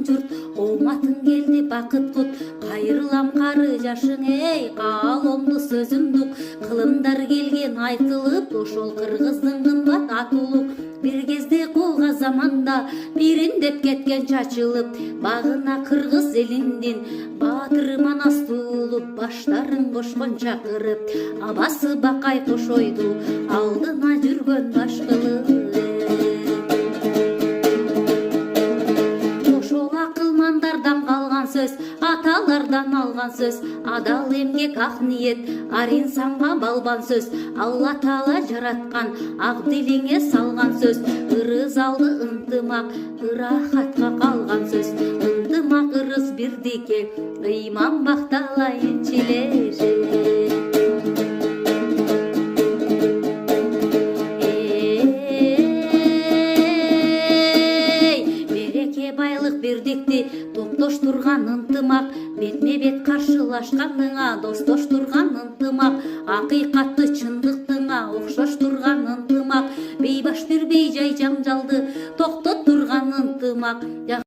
жұрт, оңатын келді бақыт құт. Қайырлам қары жашың ей, қаломды сөзімдік, қылымдар келген айтылып, ошол қырғыздың қымбат атылық. Bir кезде қолға заманда биріндеп кеткен чачылып, бағына қырғыз елінден батыр манас туылып, баштарын қошқон чақырып, абасы бақай қошойду алдына жүрген башқылы. Ошол ақылмандардан қалған сөз, аталардан алған сөз, адал емгек ақ ниет, ар инсанға балбан сөз, Алла Таала жаратқан ақ дилиңе салған сөз, ырыз алды ынтымақ, ырахатқа қалған сөз, ынтымақ ырыз бирдикке, ыйман бакталайын чележе. Бирдикти топтош турган ынтымак, бетме бет каршылашкандыңа достош турган ынтымак, акыйкатты чындыктыңа окшош турган ынтымак, бейбаш бир бейжай жаңжалды токтот турган ынтымак.